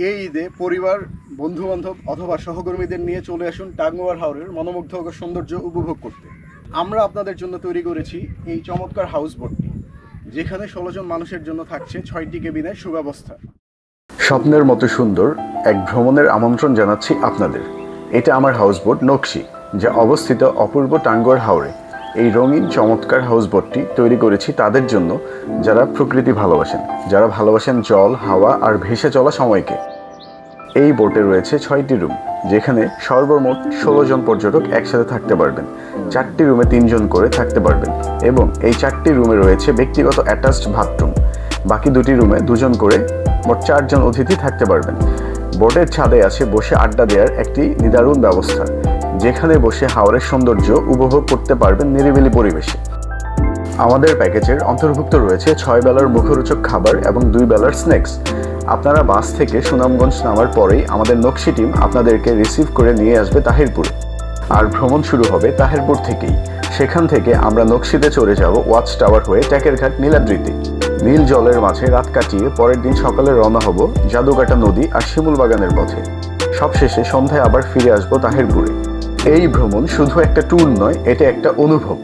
এই ঈদে পরিবার, বন্ধুবান্ধব অথবা সহকর্মীদের নিয়ে চলে আসুন টাঙ্গুয়ার হাওরের মনোমুগ্ধকর সৌন্দর্য উপভোগ করতে। আমরা আপনাদের জন্য তৈরি করেছি এই চমৎকার হাউস বোটটি, যেখানে 16 জন মানুষের জন্য থাকছে 6টি কেবিনের সুব্যবস্থা। স্বপ্নের মতো সুন্দর এক ভ্রমণের আমন্ত্রণ জানাচ্ছি আপনাদের। এটা আমার হাউস বোট নকশি, যা অবস্থিত অপূর্ব টাঙ্গুয়ার হাওরে। এই রঙিন চমৎকার হাউস বোটটি তৈরি করেছি তাদের জন্য যারা প্রকৃতি ভালোবাসেন, যারা ভালোবাসেন জল, হাওয়া আর ভেসে চলা সময়কে। এই বোটে রয়েছে 6টি রুম, যেখানে সর্বমোট 16 জন পর্যটক একসাথে থাকতে পারবেন। 4টি রুমে 3 জন করে থাকতে পারবেন এবং এই 4টি রুমে রয়েছে ব্যক্তিগত অ্যাটাচড বাথরুম। বাকি 2টি রুমে 2 জন করে মোট 4 জন অতিথি থাকতে পারবেন। বোটের ছাদে আছে বসে আড্ডা দেওয়ার একটি নিদারুণ ব্যবস্থা, যেখানে বসে হাওরের সৌন্দর্য উপভোগ করতে পারবেন নিরিবিলি পরিবেশে। আমাদের প্যাকেজের অন্তর্ভুক্ত রয়েছে 6 বেলার মুখরোচক খাবার এবং 2 বেলার স্ন্যাক্স। আপনারা বাস থেকে সুনামগঞ্জ নামার পরেই আমাদের নকশি টিম আপনাদেরকে রিসিভ করে নিয়ে আসবে তাহিরপুরে। আর ভ্রমণ শুরু হবে তাহিরপুর থেকেই। সেখান থেকে আমরা নকশিতে চলে যাব ওয়াচ টাওয়ার হয়ে ট্যাকেরঘাট নীলাদ্রিতে। নীল জলের মাঝে রাত কাটিয়ে পরের দিন সকালে রওনা হব জাদুকাটা নদী আর শিমুল বাগানের পথে। সবশেষে সন্ধ্যায় আবার ফিরে আসবো তাহিরপুরে। এই ভ্রমণ শুধু একটা ট্যুর নয়, এটা একটা অনুভব,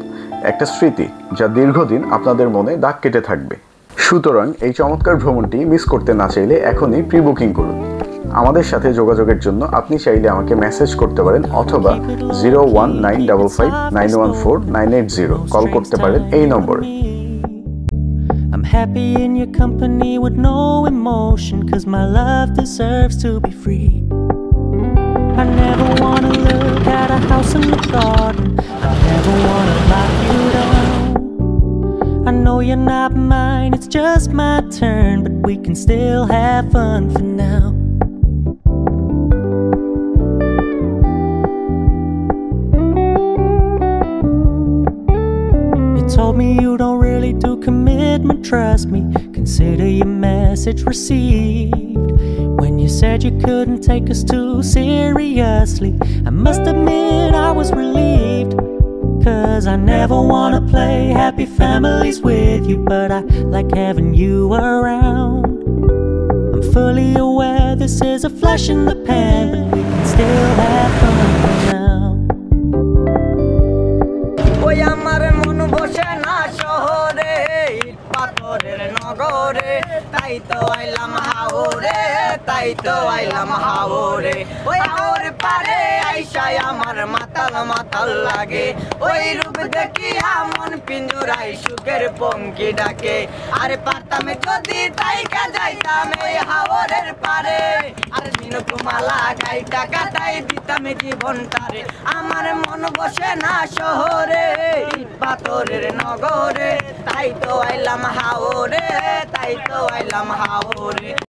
একটা স্মৃতি, যা দীর্ঘদিন আপনাদের মনে দাগ কেটে থাকবে। সুতরাং এই চমৎকার ভ্রমণটি মিস করতে না চাইলে এখনই প্রি বুকিং করুন। আমাদের সাথে যোগাযোগের জন্য আপনি চাইলে আমাকে মেসেজ করতে পারেন অথবা 01955914980 কল করতে পারেন এই নম্বরে। I'm happy in your company with no emotion, 'cause my love deserves to be free. I never wanna look at a house in the garden, I never wanna lock you down. I know you're not mine, it's just my turn, but we can still have fun for now. You told me you don't really do commitment, trust me, consider your message received. When you said you couldn't take us too seriously, I must admit I was relieved, 'cause I never wanna play happy families with you, but I like having you around. I'm fully aware this is a flash in the pan, but we can still have fun for now. ওই আমার মন বসে না শহরে, ইট পাথরের নগরে, তাই তো আইলাম হাওরে, তাই তো আইলাম হাওরে। ওই হাওর পারে আইসাই আমার মাতাল মাতাল লাগে, ওই রূপ দেখিয়া মন পিঞ্জুরাই সুখের পঙ্কি ডাকে। আরে পারতাম যদি তাইকা যাইতাম এই হাওরের পারে, আর মিনকুমালা গাইটা কাটাই দিতাম জীবনটারে। আমার মন বসে না শহরে, ইট পাথরের নগরে, তাই তো আইলাম হাওরে, তাই তো আইলাম হাওরে।